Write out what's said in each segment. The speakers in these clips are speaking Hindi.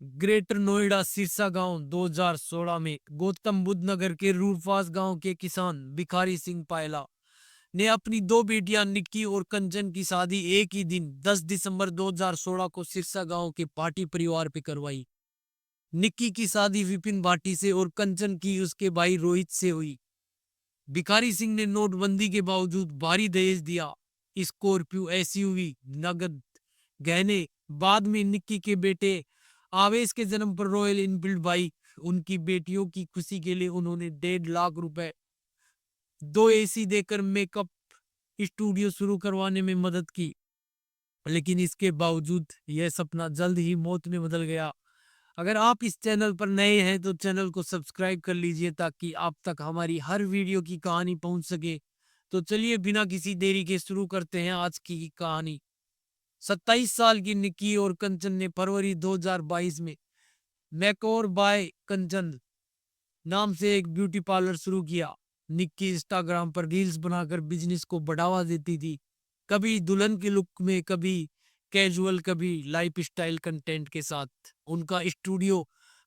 ग्रेटर नोएडा सिरसा गांव 2016 में गौतम बुद्ध नगर के रूरफास गांव के किसान भिखारी सिंह पायला ने अपनी दो बेटियां निक्की और कंचन की शादी एक ही दिन 10 दिसंबर 2016 को सिरसा गांव के भाटी परिवार पे करवाई। निक्की की शादी विपिन भाटी से और कंचन की उसके भाई रोहित से हुई। भिखारी सिंह ने नोटबंदी के बावजूद भारी दहेज दिया, स्कॉर्पियो, एसयूवी, नगद गहने। बाद में निक्की के बेटे आवेश के जन्म पर रॉयल इनफील्ड बाइक, उनकी बेटियों की खुशी के लिए उन्होंने 1.5 लाख रुपए, 2 एसी देकर मेकअप स्टूडियो शुरू करवाने में मदद की। लेकिन इसके बावजूद यह सपना जल्द ही मौत में बदल गया। अगर आप इस चैनल पर नए हैं तो चैनल को सब्सक्राइब कर लीजिए ताकि आप तक हमारी हर वीडियो की कहानी पहुंच सके। तो चलिए बिना किसी देरी के शुरू करते हैं आज की कहानी। 27 साल की निक्की और कंचन ने फरवरी 2022 में मैकोर बाय कंचन नाम से एक ब्यूटी पार्लर शुरू किया। निक्की इंस्टाग्राम पर रील्स बनाकर बिजनेस को बढ़ावा देती थी, कभी दुल्हन के लुक में, कभी कैजुअल, कभी लाइफस्टाइल कंटेंट के साथ। उनका स्टूडियो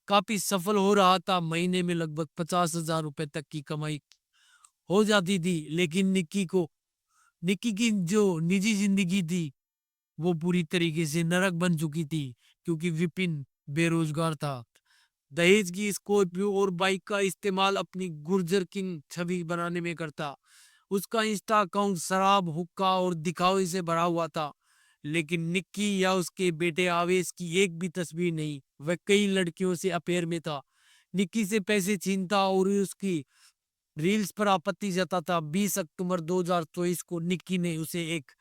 काफी सफल हो रहा था, महीने में लगभग 50,000 रुपए तक की कमाई हो जाती थी। लेकिन निक्की की जो निजी जिंदगी थी वो पूरी तरीके से नरक बन चुकी थी, क्योंकि विपिन बेरोजगार था, दहेज की स्कॉर्पियो और बाइक का इस्तेमाल अपनी गुर्जर किंग छवि बनाने में करता। उसका इंस्टा अकाउंट शराब, हुक्का और दिखावे से भरा हुआ था। लेकिन निक्की या उसके बेटे आवेश की एक भी तस्वीर नहीं। वह कई लड़कियों से अफेयर में था, निक्की से पैसे छीनता और उसकी रील्स पर आपत्ति जताता। 20 अक्टूबर 2024 को निक्की ने उसे एक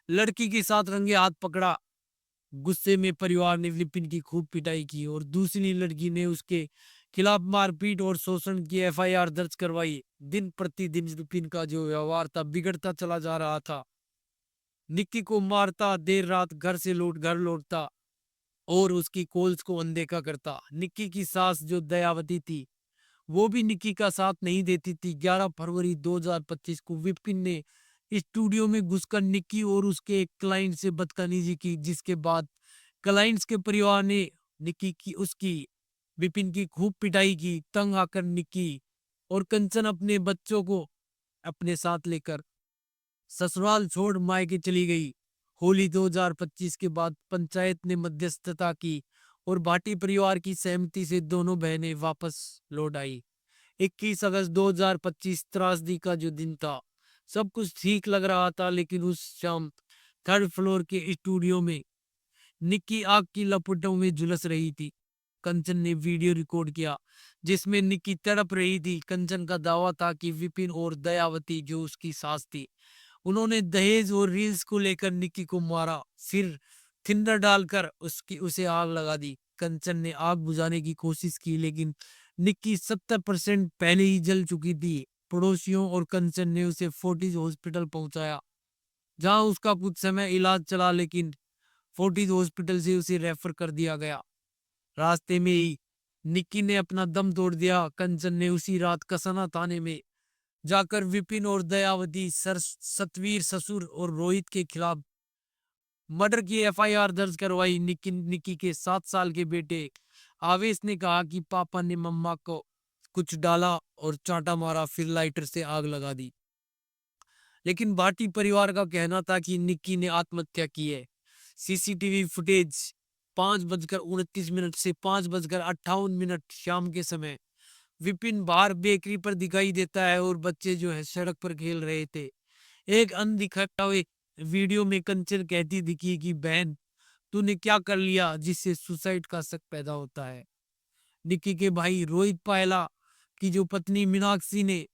लड़की के साथ रंगे हाथ पकड़ा। गुस्से में परिवार ने विपिन की खूब पिटाई की और दूसरी लड़की ने उसके खिलाफ मारपीट और शोषण की एफआईआर दर्ज करवाई। दिन प्रतिदिन विपिन का जो व्यवहार था बिगड़ता चला जा रहा था। निक्की को मारता, देर रात घर लौटता और उसकी कॉल्स को अनदेखा करता। निक्की की सास जो दयावती थी वो भी निक्की का साथ नहीं देती थी। 11 फरवरी 2025 को विपिन ने स्टूडियो में घुसकर निक्की और उसके एक क्लाइंट से बदतमीजी की, जिसके बाद क्लाइंट्स के परिवार ने निक्की की उसकी विपिन की खूब पिटाई की। तंग आकर निक्की और कंचन अपने बच्चों को अपने साथ लेकर ससुराल छोड़ मायके चली गई। होली 2025 के बाद पंचायत ने मध्यस्थता की और भाटी परिवार की सहमति से दोनों बहनें वापस लौट आई। 21 अगस्त 2025 त्रासदी का जो दिन था। सब कुछ ठीक लग रहा था, लेकिन उस शाम थर्ड फ्लोर के स्टूडियो में निक्की आग की लपटों में झुलस रही थी। कंचन ने वीडियो रिकॉर्ड किया जिसमें निक्की तड़प रही थी। कंचन का दावा था कि विपिन और दयावती जो उसकी सास थी, उन्होंने दहेज और रील्स को लेकर निक्की को मारा, फिर थिंडर डालकर उसे आग लगा दी। कंचन ने आग बुझाने की कोशिश की, लेकिन निक्की 70% पहले ही जल चुकी थी। पड़ोसियों और कंचन ने उसे फोर्टिज हॉस्पिटल पहुंचाया, जहां उसका कुछ समय इलाज चला, लेकिन फोर्टिज हॉस्पिटल से उसे रेफर कर दिया गया। रास्ते में ही निक्की ने अपना दम तोड़ दिया। कंचन ने उसी रात कसना थाने में जाकर विपिन और दयावती, सर सतवीर ससुर और रोहित के खिलाफ मर्डर की एफआईआर दर्ज करवाई। निक्की के 7 साल के बेटे आवेश ने कहा कि पापा ने मम्मा को कुछ डाला और चांटा मारा, फिर लाइटर से आग लगा दी। लेकिन भाटी परिवार का कहना था कि निक्की ने आत्महत्या की है। सीसीटीवी फुटेज 5:29 से 5:58 शाम के समय विपिन बाहर बेकरी पर दिखाई देता है और बच्चे जो है सड़क पर खेल रहे थे। एक अनदिखाए हुए वीडियो में कंचन कहती दिखी कि बहन, तूने क्या कर लिया, जिससे सुसाइड का शक पैदा होता है। निक्की के भाई रोहित पायला की जो पत्नी मीनाक्षी ने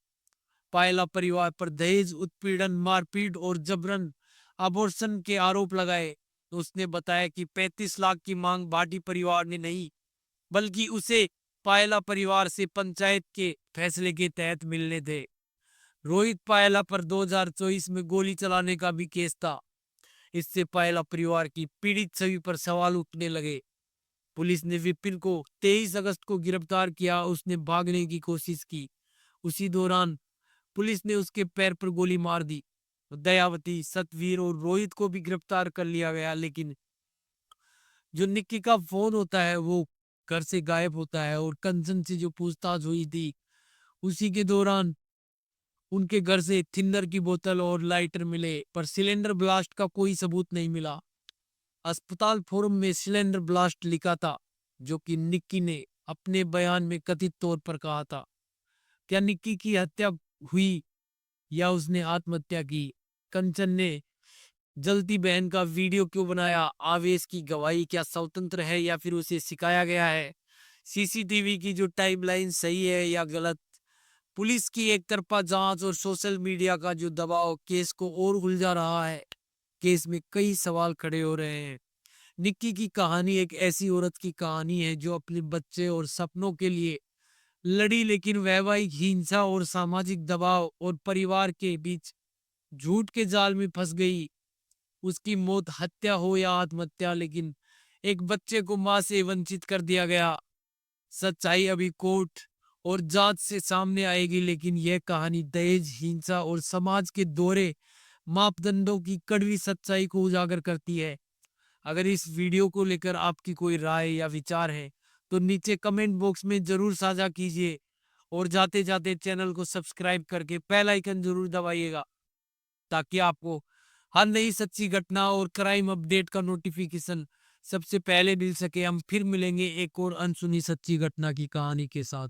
पायला परिवार पर दहेज, उत्पीड़न, मारपीट और जबरन अबॉर्शन के आरोप लगाए। तो उसने बताया कि 35 लाख की मांग भाटी परिवार ने नहीं, बल्कि उसे पायला परिवार से पंचायत के फैसले के तहत मिलने थे। रोहित पायला पर 2024 में गोली चलाने का भी केस था। इससे पायला परिवार की पीड़ित छवि पर सवाल उठने लगे। पुलिस ने विपिन को 23 अगस्त को गिरफ्तार किया। उसने भागने की कोशिश की। उसी दौरान पुलिस ने उसके पैर पर गोली मार दी। दयावती, सतवीर और रोहित को भी गिरफ्तार कर लिया गया। लेकिन जो निक्की का फोन होता है वो घर से गायब होता है और कंचन से जो पूछताछ हुई थी उसी के दौरान उनके घर से थिंदर की बोतल और लाइटर मिले, पर सिलेंडर ब्लास्ट का कोई सबूत नहीं मिला। अस्पताल फोरम में सिलेंडर ब्लास्ट लिखा था, जो कि निक्की ने अपने बयान में कथित तौर पर कहा था। क्या निक्की की हत्या हुई या उसने आत्महत्या की? कंचन ने जलती बहन का वीडियो क्यों बनाया? आवेश की गवाही क्या स्वतंत्र है या फिर उसे सिखाया गया है? सीसीटीवी की जो टाइमलाइन सही है या गलत? पुलिस की एक तरफा जांच और सोशल मीडिया का जो दबाव केस को और उलझा रहा है। केस में कई सवाल खड़े हो रहे हैं। निक्की की कहानी एक ऐसी औरत की कहानी है जो अपने बच्चे और सपनों के लिए लड़ी, लेकिन वैवाहिक हिंसा और सामाजिक दबाव और परिवार के बीच झूठ के जाल में फंस गई। उसकी मौत हत्या हो या आत्महत्या, लेकिन एक बच्चे को मां से वंचित कर दिया गया। सच्चाई अभी कोर्ट और जांच से सामने आएगी, लेकिन यह कहानी दहेज, हिंसा और समाज के दोहरे मापदंडों की कड़वी सच्चाई को उजागर करती है। अगर इस वीडियो को लेकर आपकी कोई राय या विचार है तो नीचे कमेंट बॉक्स में जरूर साझा कीजिए और जाते जाते चैनल को सब्सक्राइब करके बेल आइकन जरूर दबाइएगा, ताकि आपको हर नई सच्ची घटना और क्राइम अपडेट का नोटिफिकेशन सबसे पहले मिल सके। हम फिर मिलेंगे एक और अनसुनी सच्ची घटना की कहानी के साथ।